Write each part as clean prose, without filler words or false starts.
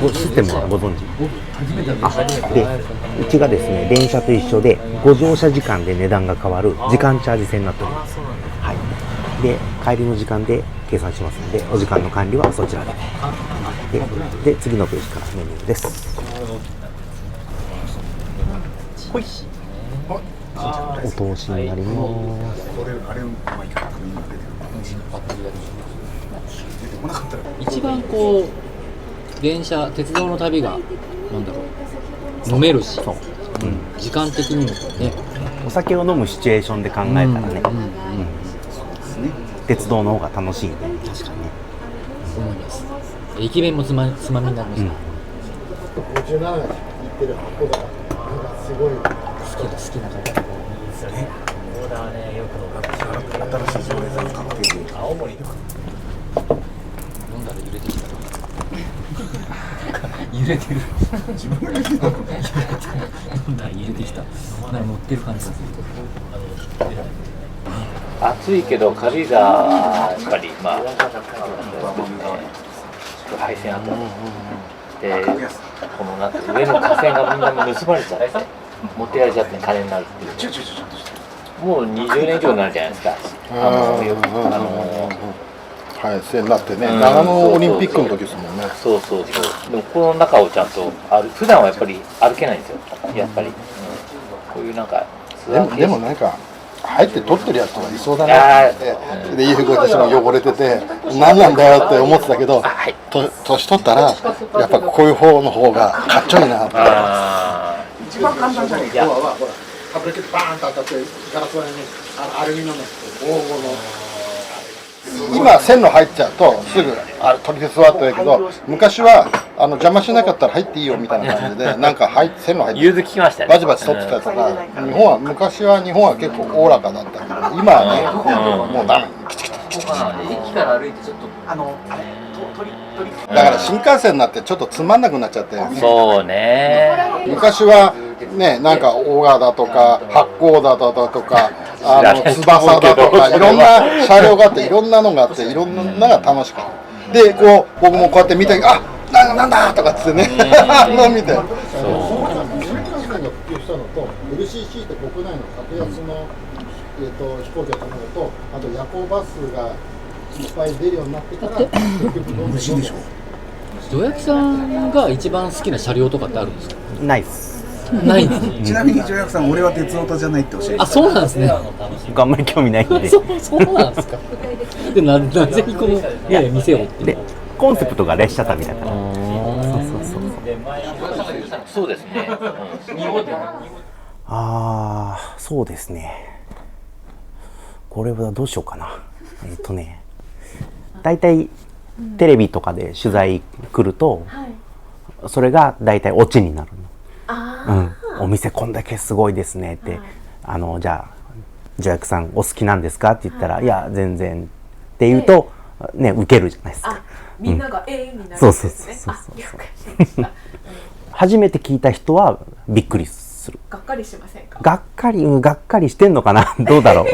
システムはご存知？初めてで、うちがですね、電車と一緒でご乗車時間で値段が変わる時間チャージ制になっております。はい。で、帰りの時間で計算しますので、お時間の管理はそちらで。で、次のページからメニューです。ほい。お通しになります。一番こう電車鉄道の旅がなんだろう飲めるし、時間的にもね、お酒を飲むシチュエーションで考えたらね、鉄道の方が楽しいんで、確かにね、思います。駅弁もつまみになりますか。57が言ってる箱がなんかすごい好きな方ですね。オーダーね、よく新しい常連さんの確定で青森飲んだら揺れてきた。揺れてる。自分が揺れてる。飲んだら揺れてきた。なんか乗ってる感じがする。暑いけど軽井沢やっぱりまあ配線あったで、このなんて上の架線がみんな盗まれちゃって持ってやれちゃって金になるっていう。もう20年以上になるじゃないですか。はい、線になってね、長野オリンピックの時ですもんね。そうそうそう。でもこの中をちゃんと普段はやっぱり歩けないんですよ。やっぱり、こういうなんかでもなんか入って撮ってるやつとかいそうだなって。で、いい服私も汚れてて何なんだよって思ってたけど、年取ったらやっぱこういう方の方がかっちょいいなって。一番簡単じゃない。ドアはほらタブレットバーンと当たってガラス割りにアルミの黄金の。今線路入っちゃうとすぐ取り手座ってるけど、昔は邪魔しなかったら入っていいよみたいな感じでなんか線路入って融通聞きましたね。バチバチ取ってたりとか、昔は日本は結構おおらかだったけど、今はね、もうダメ。駅から歩いてちょっとだから新幹線になってちょっとつまんなくなっちゃって、そうね。昔はね、なんか大川だとか八甲田だとか翼だとかいろんな車両があっていろんなのがあっていろんなのが楽しかった。でこう僕もこうやって見てなんだとかっつってね見て。新幹線が普及したのと LCC って国内の格安の飛行機を頼むと、あと夜行バスがいっぱい出るようになってから結局どんどん助役さんが一番好きな車両とかってあるんですか？ないっす。ないですね。ちなみに助役さん、俺は鉄オタじゃないって教えて。あ、そうなんですね。僕あんまり興味ないんで。そうなんですか。でなぜにこの店をでコンセプトが列車旅だから。そうですね。そうですね。これはどうしようかな。だいたいテレビとかで取材来ると、それがだいたいオチになるの。お店こんだけすごいですねって、じゃあ助役さんお好きなんですかって言ったら、いや全然って言うとね、受けるじゃないですか。みんながになるんですね。そう初めて聞いた人はびっくりする。がっかりしませんか？がっかりしてんのかなどうだろう。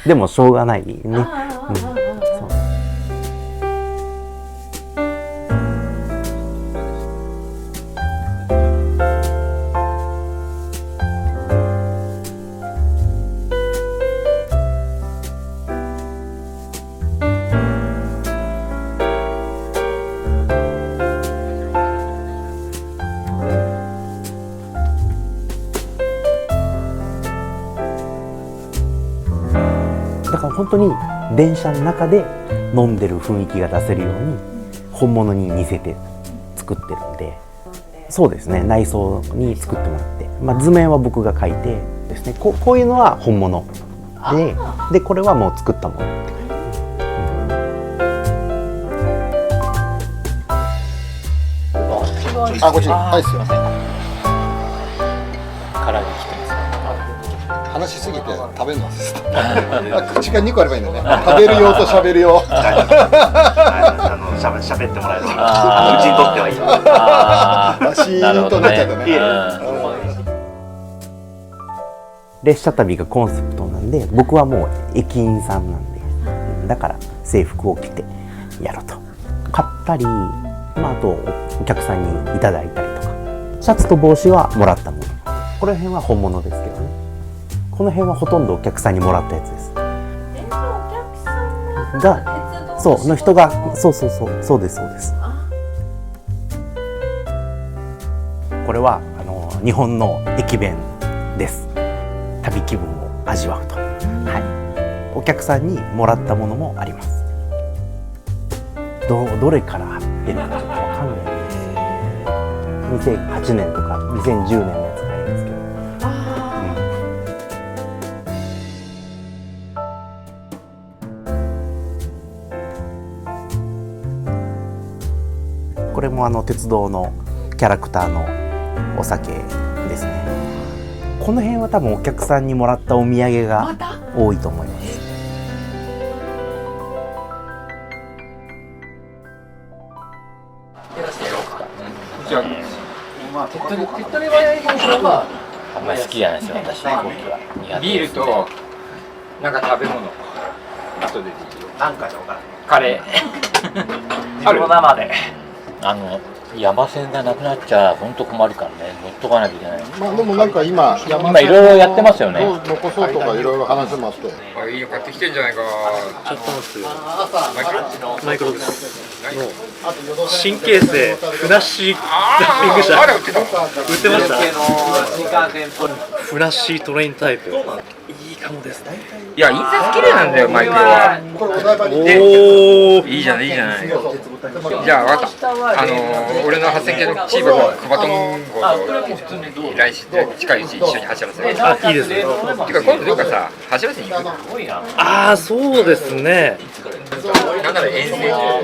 でもしょうがないね。だから本当に電車の中で飲んでる雰囲気が出せるように本物に似せて作ってるんで、そうですね、内装に作ってもらって、図面は僕が描いてですね、こういうのは本物でこれはもう作ったものってこっちはいすいません。からに来てます。話しすぎて食べるのです。口が2個あればいいんだね。食べる用と喋る用。喋ってもらえる。うちにとってはいい。シーンとなっちゃったね。列車旅がコンセプトなんで、僕はもう駅員さんなんで、だから制服を着てやると。買ったりまあ、あとお客さんにいただいたりとか、シャツと帽子はもらったもの、この辺は本物ですけどね。この辺はほとんどお客さんにもらったやつです。が、そうの人が、そうですそうです。これは日本の駅弁です。旅気分を味わうと、はい、お客さんにもらったものもあります。どれから貼ってるかちょっとわかんないです。2008年とか2010年のやつがありますけど、これも鉄道のキャラクターのお酒ですね。この辺は多分お客さんにもらったお土産が多いと思います。じゃあ、手っ取り早い方法はあんまり好きじゃないですよ、私。ビールとなんか食べ物、後でなんかとかカレー、ある生で。山線がなくなっちゃ本当困るからね、乗っとかなきゃいけない。まあでもなんか今いろいろやってますよね。残そうとかいろいろ話してますって。いいよ、買ってきてんじゃないか。買ったんですよ。マイクロです神経性ふなっしーラッピング車売ってました。ふなっしートレインタイプ、いいかもですね。いや、印刷綺麗なんだよ、マイクロは。おお、いいじゃない、いいじゃない。じゃあ、わかった。俺の8000系のチーバのクバトン号と来週近いうち一緒に走らせる。あ、いいですね。てか、今度どっかさ、走らせに行く。ああ、そうですね。なんなら遠征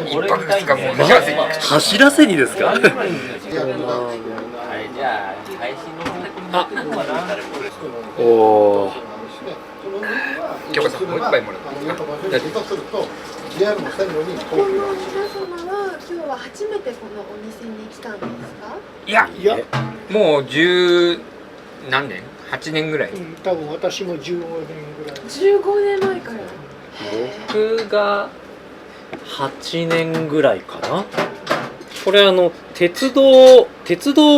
一泊二日も走らせに行く。走らせにですか。あ、おお。京子さん、もう一杯もらっていいですか。この皆様は今日は初めてこのお店に来たんですか？いや、もう十何年？8年ぐらい。多分私も15年ぐらい。15年前から。僕が8年ぐらいかな。これ鉄道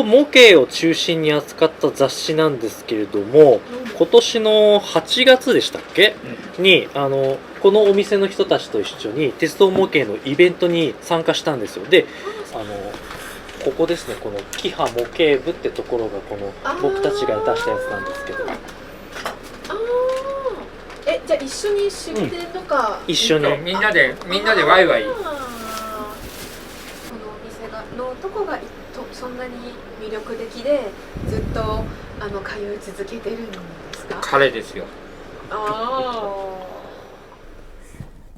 模型を中心に扱った雑誌なんですけれども、今年の8月でしたっけ、にこのお店の人たちと一緒に鉄道模型のイベントに参加したんですよ。でここですね、このキハ模型部ってところがこの僕たちが出したやつなんですけど、じゃあ一緒に出店とか、一緒にみんなでワイワイ。のとこがそんなに魅力的でずっと通い続けてるんですか？彼ですよ。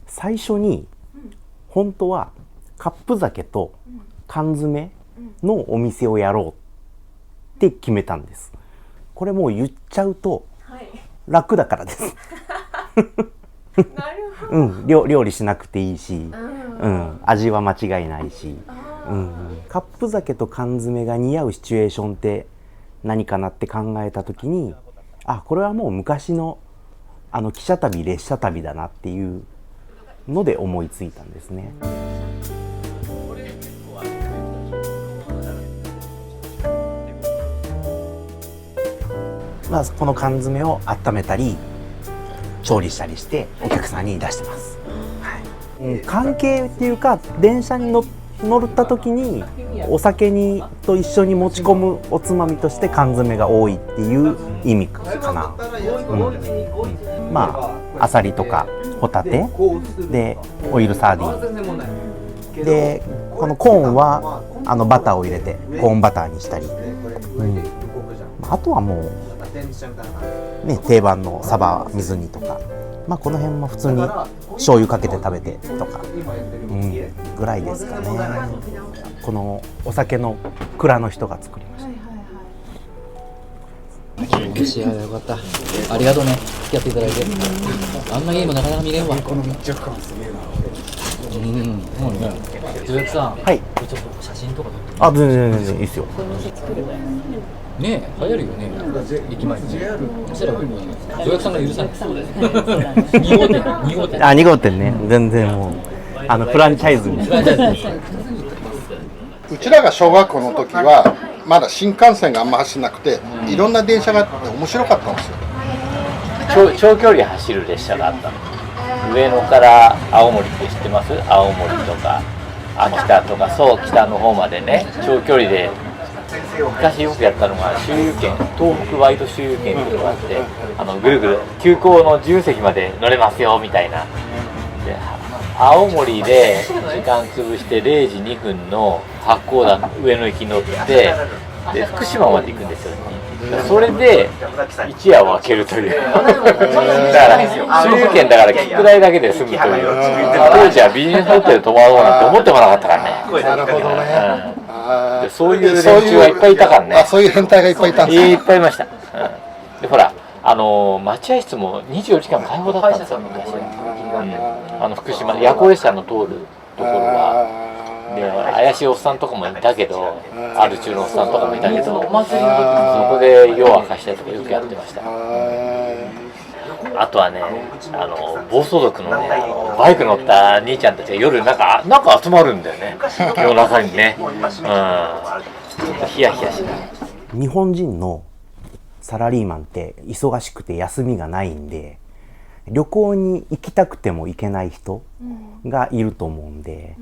最初に本当はカップ酒と缶詰のお店をやろうって決めたんです。これもう言っちゃうと楽だからです。なるほど。料理しなくていいし、味は間違いないし。カップ酒と缶詰が似合うシチュエーションって何かなって考えた時に、これはもう昔の汽車旅列車旅だなっていうので思いついたんですね。この缶詰を温めたり調理したりしてお客さんに出してます。関係っていうか、電車に乗った時にお酒と一緒に持ち込むおつまみとして缶詰が多いっていう意味かな。アサリとかホタテでオイルサーディンで、このコーンはバターを入れてコーンバターにしたり、あとはもうね、定番のサバ水煮とか、この辺も普通に醤油かけて食べてとか、ぐらいですかね。このお酒の蔵の人が作りました。嬉しい。よかった。ありがとうね。付き合っていただいて。あんなゲームなかなか見れんわ。この密着感すげえな。助役さん。はい。ちょっと写真とか撮って。全然いいですよ。ねえ、流行るよね。駅前に。そしたら助役さんが許さない。2号店。2号店ね。全然もうフランチャイズに。うちらが小学校の時はまだ新幹線があんま走らなくて、いろんな電車があって面白かったんですよ。長距離走る列車があったの。上野から青森って知ってます？青森とか秋田とか、そう北の方までね、長距離で昔よくやったのが周遊券、東北ワイド周遊券っていうのがあって、ぐるぐる急行の自由席まで乗れますよみたいな。で青森で時間潰して0時2分の八甲田上野行き乗って、で福島まで行くんですよ。それで一夜を明けるというだから周遊券だから切符代だけで済むという、当時はビジネスホテル泊まろうなんて思ってもなかったからね。なるほどね。でそういう連中がいっぱいいたからね。そういう変態がいっぱいいたんですいっぱいいました。でほら待合室も24時間開放だったんですよ昔は。福島夜行列車の通るところは。で怪しいおっさんとかもいたけど、アル中のおっさんとかもいたけど、そこで夜を明かしたりとかよくやってました。あとはね、暴走族のね、バイク乗った兄ちゃんたちが夜なんか集まるんだよね、夜中にね。ヒヤヒヤしない。日本人のサラリーマンって忙しくて休みがないんで、旅行に行きたくても行けない人がいると思うんで、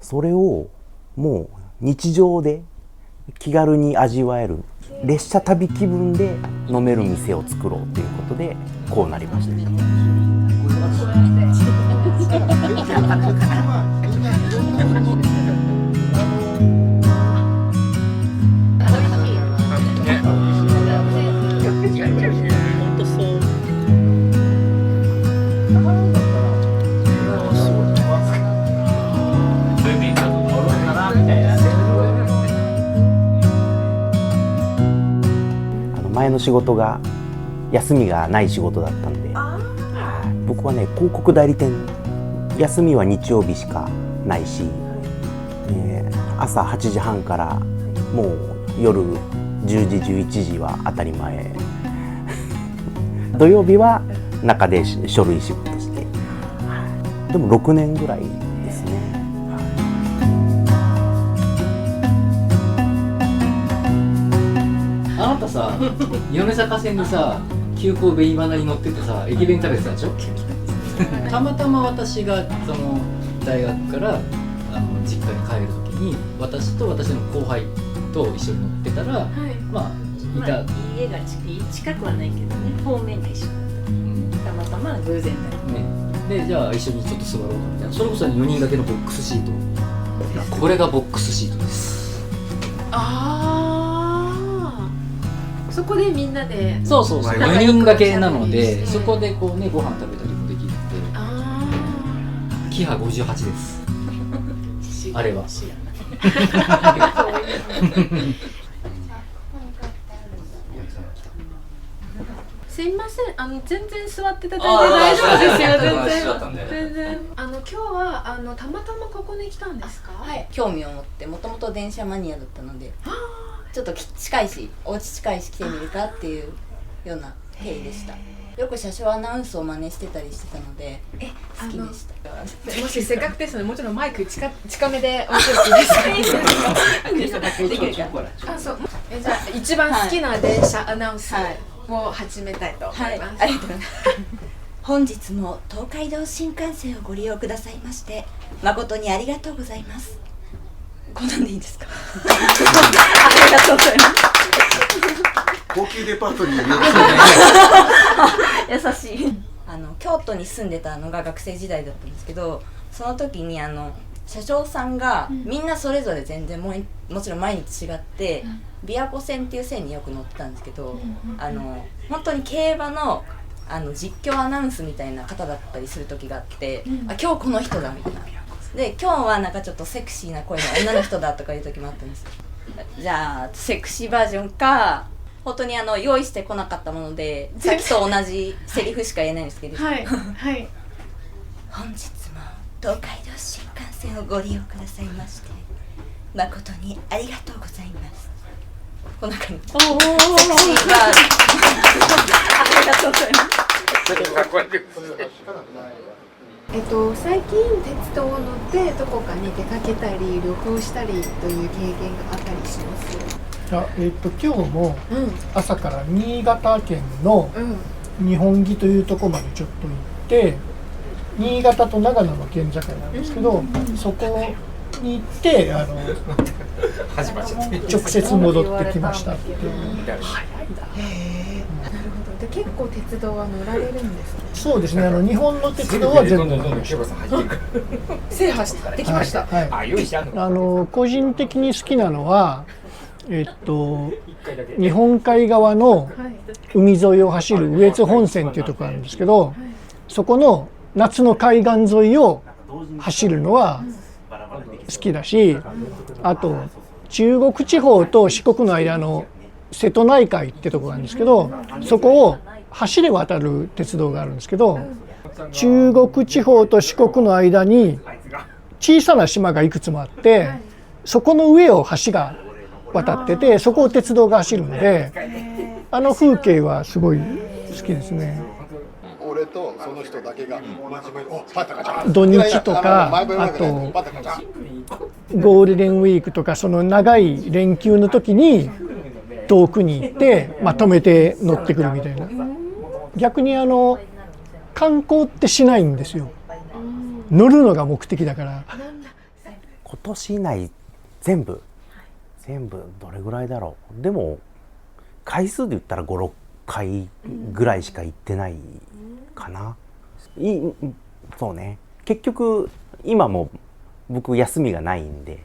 それをもう日常で気軽に味わえる列車旅気分で飲める店を作ろうということでこうなりました。前の仕事が休みがない仕事だったんで、僕はね広告代理店、休みは日曜日しかないし、朝8時半からもう夜10時11時は当たり前土曜日は中で書類仕事して、でも6年ぐらいですね。あなたさ、米坂線にさ、急行紅花に乗っててさ、駅弁食べてたでしょたまたま私がその大学から実家に帰るときに、私と私の後輩と一緒に乗ってたら、まあ家が近くはないけどね、方面が一緒だった、たまたま偶然だよね。でじゃあ一緒にちょっと座ろうかみたいな、それこそ4人掛けのボックスシート、これがボックスシートです。そこでみんなで、そう4人掛けなので、そこでこうねご飯食べたりもできるので、キハ58です。あれは。すいません、全然座ってただいて大丈夫ですよ。全然今日はたまたまここに来たんですか？はい、興味を持って、もともと電車マニアだったので、ちょっと近いし、お家近いし来てみるかっていうような経緯でした。よく車掌アナウンスを真似してたりしてたので好きでした。もしせっかくですので、もちろんマイク近めでお仕置きですか？できるか。そう。じゃあ一番好きな電車アナウンスを始めたいと思います。ありがとうございます。本日も東海道新幹線をご利用くださいまして誠にありがとうございます。こんなんでいいですか？ありがとうございます。高級デパートに優しい。京都に住んでたのが学生時代だったんですけど、その時に車掌さんがみんなそれぞれ全然もちろん毎日違って、琵琶湖線っていう線によく乗ってたんですけど、本当に競馬の実況アナウンスみたいな方だったりする時があって、今日この人だみたいな。で今日はなんかちょっとセクシーな声の女の人だとかいう時もあったんです。じゃあセクシーバージョンか、本当に用意してこなかったものでさっきと同じセリフしか言えないんですけど、はい、本日も東海道新幹線をご利用くださいまして誠にありがとうございます。こんな感じ。セクシーバージョンありがとうございます。最近鉄道を乗ってどこかに出かけたり旅行したりという経験があったりします？今日も朝から新潟県の日本木というところまでちょっと行って、新潟と長野の県境なんですけど、そこに行って直接戻ってきましたっていう。で結構鉄道は乗られるんですね。そうですね。日本の鉄道は全部乗りました。制覇してきました。個人的に好きなのは、日本海側の海沿いを走る羽越本線っていうところがあるんですけど、そこの夏の海岸沿いを走るのは好きだし、あと中国地方と四国の間の瀬戸内海ってとこがあるんですけど、そこを橋で渡る鉄道があるんですけど、中国地方と四国の間に小さな島がいくつもあって、そこの上を橋が渡ってて、そこを鉄道が走るので、あの風景はすごい好きですね。俺とその人だけが土日とか、あとゴールデンウィークとか、その長い連休の時に遠くに行って、止めて乗ってくるみたいな。逆に観光ってしないんですよ。乗るのが目的だから。今年以内全部どれぐらいだろう。でも回数で言ったら5、6回ぐらいしか行ってないかな。そうね。結局今も僕休みがないんで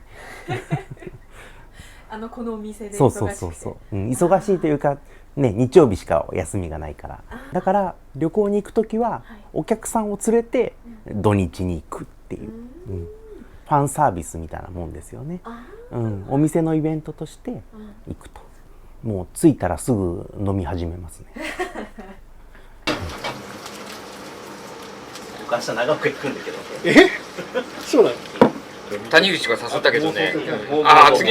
このお店でそう、忙しいというかね、日曜日しか休みがないから。だから旅行に行くときはお客さんを連れて土日に行くっていう、ファンサービスみたいなもんですよね。お店のイベントとして行くと、もう着いたらすぐ飲み始めますね。僕明日長岡行くんだけど。そうなの？谷口が誘ったけどね、次の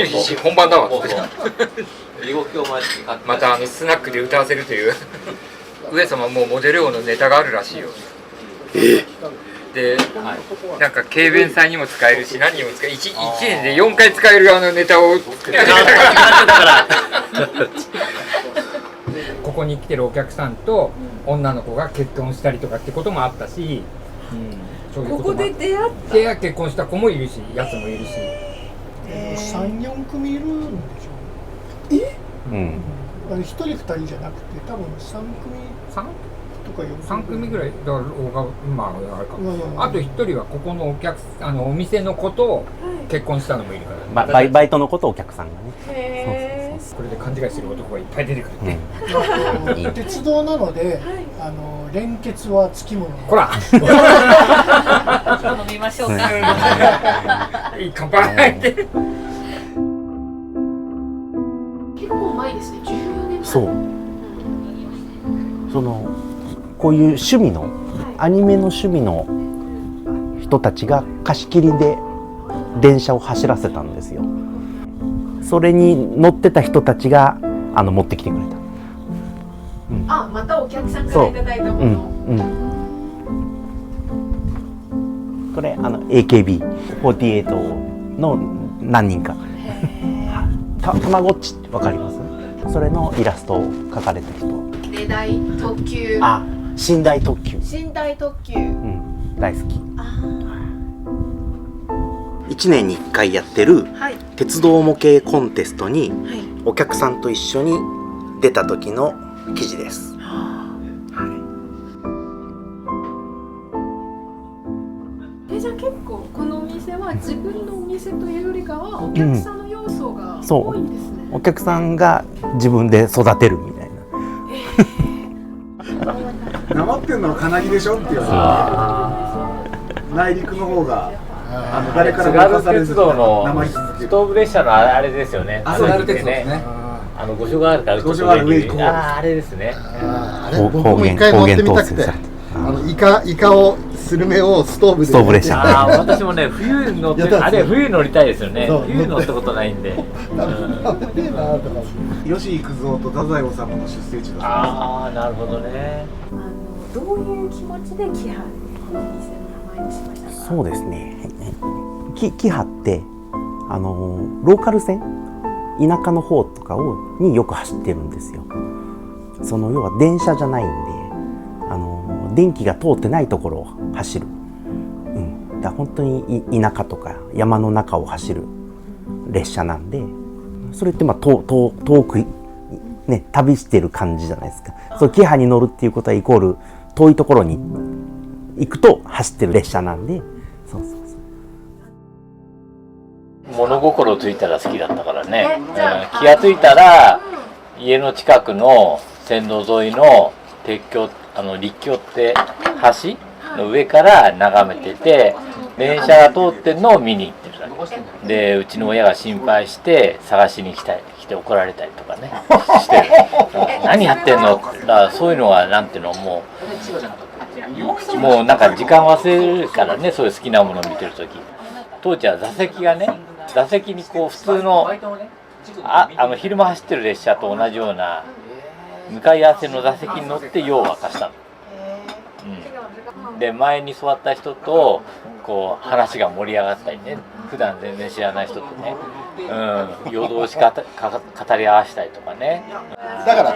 日本番だわってまたスナックで歌わせるという上様もうモデル王のネタがあるらしいよ。で、なんか軽便祭にも使えるし、何にも使える、1年で4回使えるネタをここに来てるお客さんと女の子が結婚したりとかってこともあったし、そういうこともあって、ここで出会って結婚した子もいるし、やつもいるし、3、4組いるんでしょ。1人2人じゃなくて、多分3組ぐらいだからあれか、あと1人はここのお店の子と結婚したのもいるから、バイトの子とお客さんがね。これで勘違いする男がいっぱい出てくるって、鉄道なので連結はつきもの。ほら飲みましょうか。いい乾杯って。結構前ですね、14年前。そう。こういう趣味の、アニメの趣味の人たちが貸し切りで電車を走らせたんですよ。それに乗ってた人たちが持ってきてくれた。またお客さんからいただいたもの。これAKB48 の何人か。たまごっちってわかります？それのイラストを描かれた人。寝台特急。寝台特急。寝台特急。大好き。1年に1回やってる鉄道模型コンテストにお客さんと一緒に出た時の記事です。じゃあ結構このお店は自分のお店というよりかはお客さんの要素が多いんですね。お客さんが自分で育てるみたいな。なまってんのは金木でしょっていう。内陸の方が誰からも任されず鉄道のストーブ列車のあれですよね。津軽鉄道ですね。五所川原から五所川原上行こう。あれですね。僕も一回乗ってみたくて、イカをスルメをストーブで。列車。私もね冬乗って冬乗りたいですよね。冬乗ったことないんで。吉幾三と太宰治の出生地だ。なるほどね。どういう気持ちでキハこの店の名前前にしましたか？そうですね。キハってローカル線、田舎の方とかによく走ってるんですよ。その要は電車じゃないんで、電気が通ってないところを走る。だから本当に田舎とか山の中を走る列車なんで、それって遠くね旅してる感じじゃないですか。そうキハに乗るっていうことはイコール遠いところに行くと走ってる列車なんで、そうそうそう。物心ついたら好きだったからね、気がついたら家の近くの線路沿いの鉄橋立橋って橋の上から眺めてて、電車が通ってんのを見に行ってるだけで、うちの親が心配して探しに来て怒られたりとかねしてる何やってんのって。だからそういうのがなんていうの、もうなんか時間忘れるからね、そういう好きなものを見てるとき。当時は座席にこう普通の昼間走ってる列車と同じような向かい合わせの座席に乗って夜を明かしたの。で前に座った人とこう話が盛り上がったりね、普段全然知らない人とね、夜通し語り合わせたりとかね。だから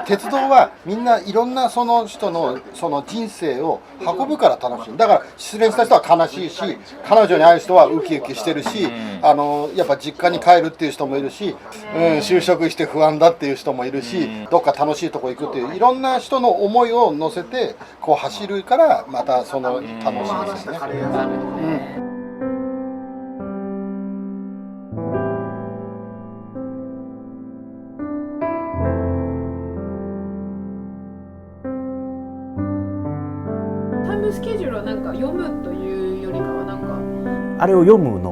鉄道はみんないろんなその人のその人生を運ぶから楽しい。だから失恋した人は悲しいし、彼女に会う人はウキウキしてるし、やっぱ実家に帰るっていう人もいるし、就職して不安だっていう人もいるし、どっか楽しいとこ行くっていういろんな人の思いを乗せてこう走るから、またその楽しいですよね。タイムスケジュールはなんか読むというよりかはなんかあれを読むの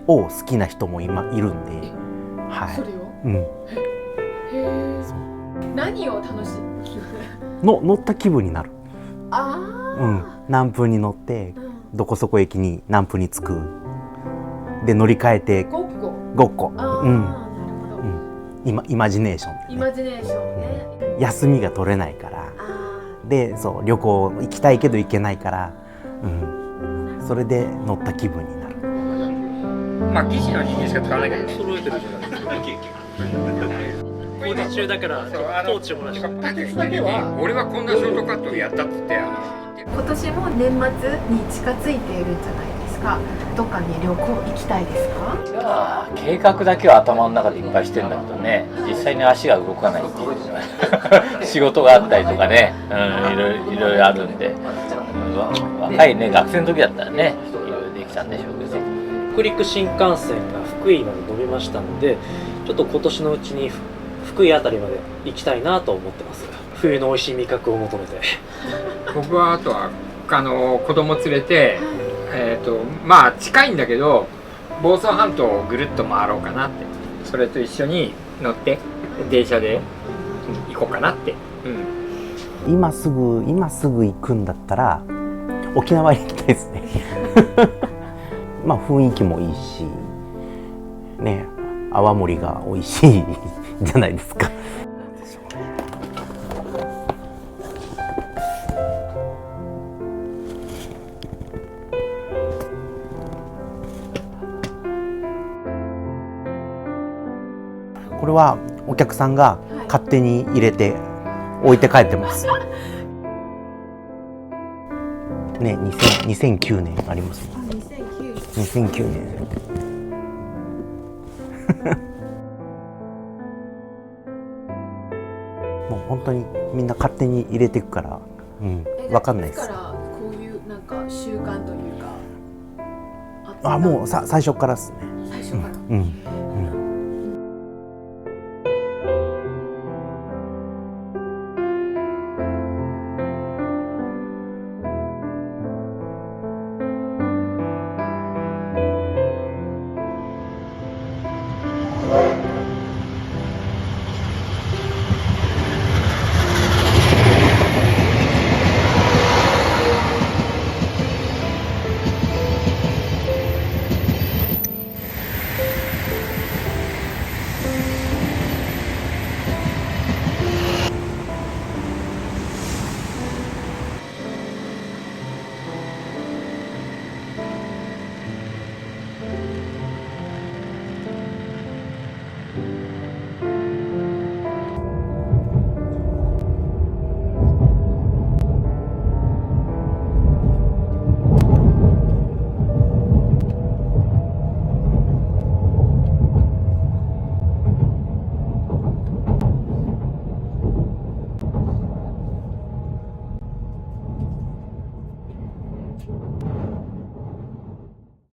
を好きな人もいるんで、はい。それを？へえ。何を楽しむ？乗った気分になる。何分に乗って、どこそこ駅に何分に着く。で乗り換えてごっこ。イマジネーション。イマジネーションね。休みが取れないから。でそう旅行行きたいけど行けないから、それで乗った気分になる。技師の人間しか使わないから揃えてるじゃないですか。工事中だからトーチもらって。俺はこんなショートカットをやったっつって今年も年末に近づいているんじゃないですか。どっかに旅行行きたいですか？計画だけは頭の中でいっぱいしてるんだけどね、実際に足が動かないっていう仕事があったりとかね、いろいろあるんで、若いね学生の時だったらねいろいろできたんでしょうけど。北陸新幹線が福井まで伸びましたので、ちょっと今年のうちに福井あたりまで行きたいなと思ってます。冬の美味しい味覚を求めて。僕はあとは子供連れて、近いんだけど房総半島をぐるっと回ろうかなって、それと一緒に乗って電車で行こうかなって、今すぐ行くんだったら沖縄に行きたいですね。雰囲気もいいしね、泡盛が美味しいじゃないですか。これはお客さんが勝手に入れて置いて帰ってます。ね、2009年ありますね。2009年。もう本当にみんな勝手に入れていくから、わかんないです。いつからこういうなんか習慣というか。もう最初からですね。最初から。